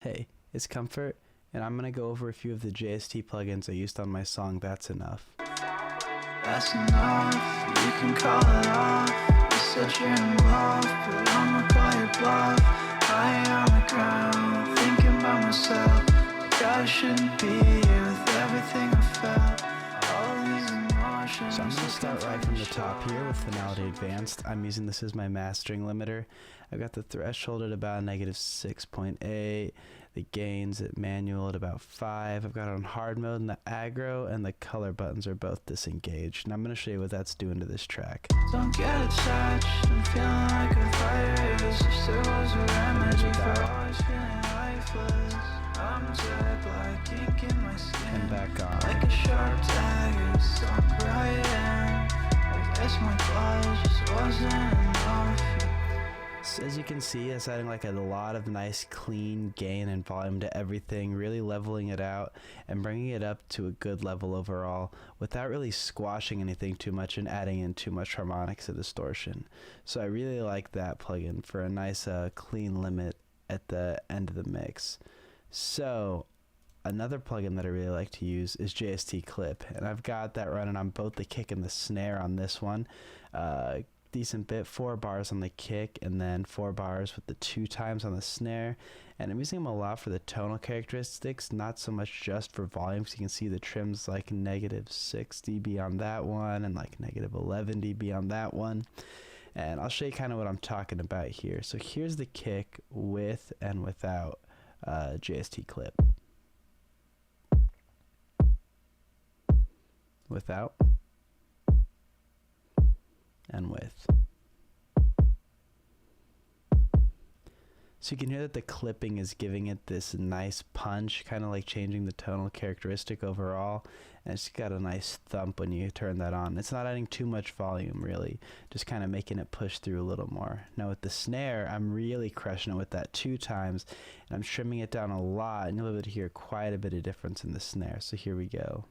Hey, it's Comfort, and I'm going to go over a few of the JST plugins I used on my song That's Enough. That's enough, you can call it off. You said you're in love, but I'ma call your bluff. Lying on the ground, thinking about myself, like I shouldn't be here with everything I felt. All these emotions. So I'm going to start right from the top here with Finality Advanced. I'm using this as my mastering limiter. I've got the threshold at about -6.8, the gains at manual at about 5. I've got it on hard mode, and the aggro and the color buttons are both disengaged. And I'm going to show you what that's doing to this track. Don't get attached, I'm feeling like a virus. If there was a remedy for always feeling lifeless, I'm dead, black ink in my skin. And back on. Like a sharp dagger, sunk right in. I guess my blood just wasn't enough. So as you can see, it's adding like a lot of nice clean gain and volume to everything, really leveling it out and bringing it up to a good level overall without really squashing anything too much and adding in too much harmonics and distortion. So I really like that plugin for a nice clean limit at the end of the mix. So another plugin that I really like to use is JST Clip, and I've got that running on both the kick and the snare on this one. Decent bit, 4 bars on the kick and then 4 bars with the 2 times on the snare, and I'm using them a lot for the tonal characteristics, not so much just for volume, because you can see the trims like -6 dB on that one and like -11 dB on that one. And I'll show you kind of what I'm talking about here. So here's the kick with and without JST Clip. Without and with. So you can hear that the clipping is giving it this nice punch, kind of like changing the tonal characteristic overall, and it's got a nice thump when you turn that on. It's not adding too much volume really, just kind of making it push through a little more. Now with the snare, I'm really crushing it with that 2 times, and I'm trimming it down a lot, and you'll be able to hear quite a bit of difference in the snare. So here we go.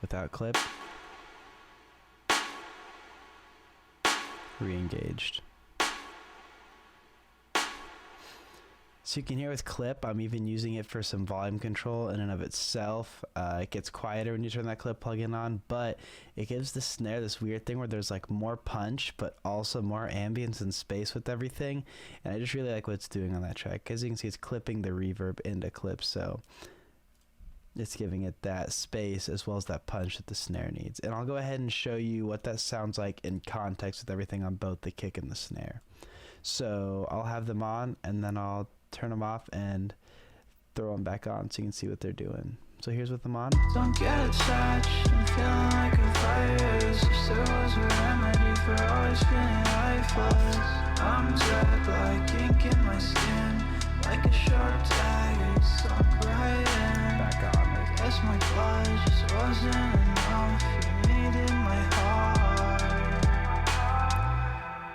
Without clip, re-engaged. So you can hear with clip, I'm even using it for some volume control in and of itself. It gets quieter when you turn that clip plugin on, but it gives the snare this weird thing where there's like more punch, but also more ambience and space with everything. And I just really like what it's doing on that track. As you can see, it's clipping the reverb into clip, so it's giving it that space as well as that punch that the snare needs. And I'll go ahead and show you what that sounds like in context with everything on both the kick and the snare. So I'll have them on and then I'll turn them off and throw them back on so you can see what they're doing. So here's with them on. Don't get attached, I'm feeling like a virus. If there was a remedy for always feeling lifeless, I'm dead, black ink in my skin. Like a sharp dagger, sunk right in. Back on. I guess my blood just wasn't enough. You needed my heart.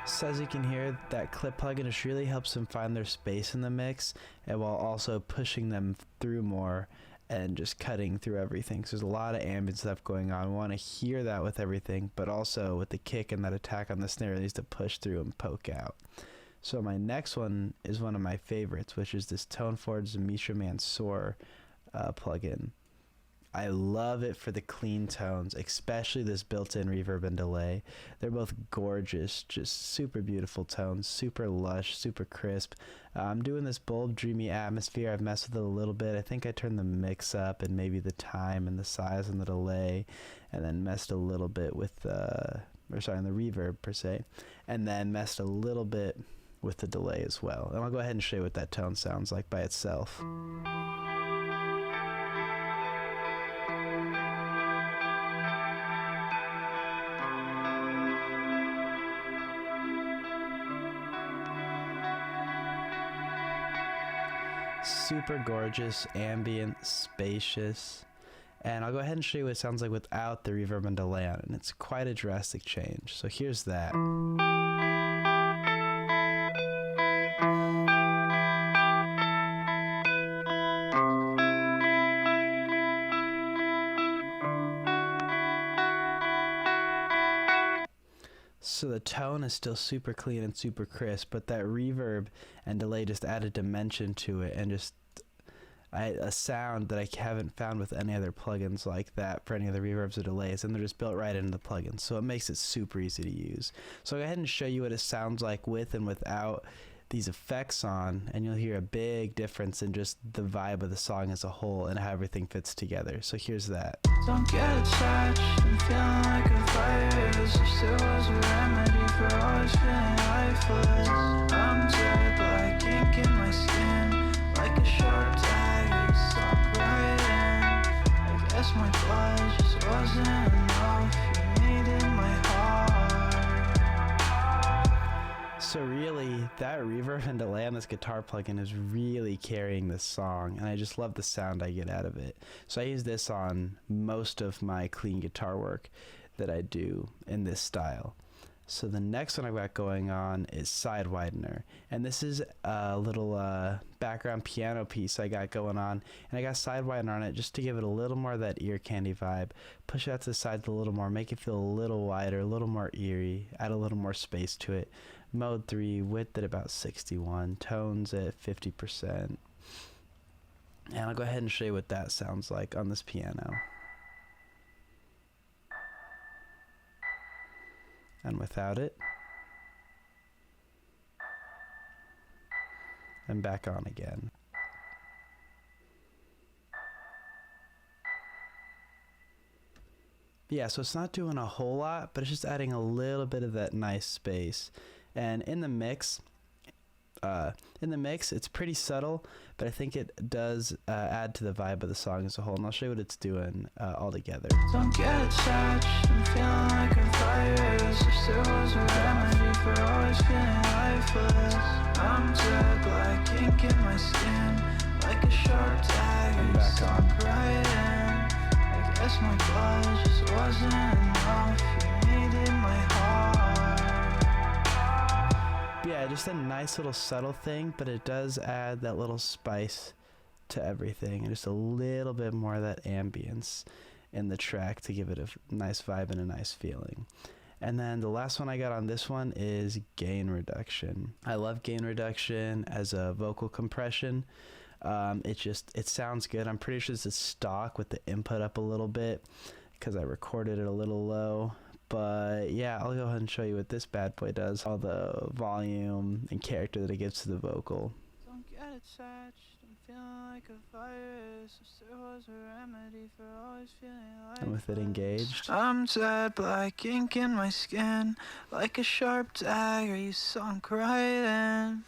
So as you can hear, that clip plugin just really helps them find their space in the mix, and while also pushing them through more and just cutting through everything. So there's a lot of ambient stuff going on. We want to hear that with everything, but also with the kick and that attack on the snare, it needs to push through and poke out. So my next one is one of my favorites, which is this Toneforge Mishra Mansour plugin. I love it for the clean tones, especially this built-in reverb and delay. They're both gorgeous, just super beautiful tones, super lush, super crisp. I'm doing this bold, dreamy atmosphere. I've messed with it a little bit. I think I turned the mix up and maybe the time and the size and the delay, and then messed a little bit with the reverb per se, and then messed a little bit with the delay as well. And I'll go ahead and show you what that tone sounds like by itself. Super gorgeous, ambient, spacious, and I'll go ahead and show you what it sounds like without the reverb and delay on it, and it's quite a drastic change. So here's that. So the tone is still super clean and super crisp, but that reverb and delay just added dimension to it, and just a sound that I haven't found with any other plugins like that for any other reverbs or delays, and they're just built right into the plugin, so it makes it super easy to use. So I'll go ahead and show you what it sounds like with and without these effects on, and you'll hear a big difference in just the vibe of the song as a whole and how everything fits together. So here's that. Don't get attached, I'm feeling like a virus. If there was a remedy for always feeling lifeless, I'm dead like ink in my skin, like a sharp dagger stuck right in. I guess my blood just wasn't enough, you needed my heart. So really, that reverb and delay on this guitar plugin is really carrying this song, and I just love the sound I get out of it. So I use this on most of my clean guitar work that I do in this style. So the next one I've got going on is Sidewinder, and this is a little background piano piece I got going on, and I got Sidewinder on it just to give it a little more of that ear candy vibe, push it out to the sides a little more, make it feel a little wider, a little more eerie, add a little more space to it. Mode 3, width at about 61, tones at 50%, and I'll go ahead and show you what that sounds like on this piano. And without it, and back on again. Yeah, so it's not doing a whole lot, but it's just adding a little bit of that nice space. And in the mix, it's pretty subtle, but I think it does add to the vibe of the song as a whole, and I'll show you what it's doing all together. Don't get attached, I'm feeling like a virus. If there was a remedy for always feeling lifeless, I'm dead like ink in my skin, like a sharp dagger stuck right in. I guess my blood just wasn't enough, you needed my heart. Yeah, just a nice little subtle thing, but it does add that little spice to everything, and just a little bit more of that ambience in the track to give it a nice vibe and a nice feeling. And then the last one I got on this one is gain reduction. I love gain reduction as a vocal compression. It sounds good. I'm pretty sure this is stock with the input up a little bit because I recorded it a little low. But yeah, I'll go ahead and show you what this bad boy does. All the volume and character that it gives to the vocal. Don't get attached, I'm feeling like a virus. If there was a remedy for always feeling lifeless, And with it engaged, I'm dead black ink in my skin, like a sharp dagger you sunk right in.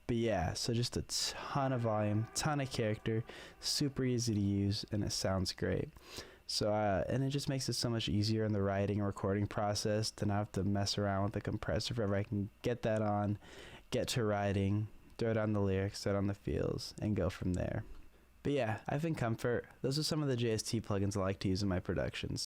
but yeah, so just a ton of volume, ton of character, super easy to use, and it sounds great. So, and it just makes it so much easier in the writing and recording process to not have to mess around with the compressor forever. I can get that on, get to writing, throw down the lyrics, throw down the feels, and go from there. But yeah, I've been Comfort. Those are some of the JST plugins I like to use in my productions.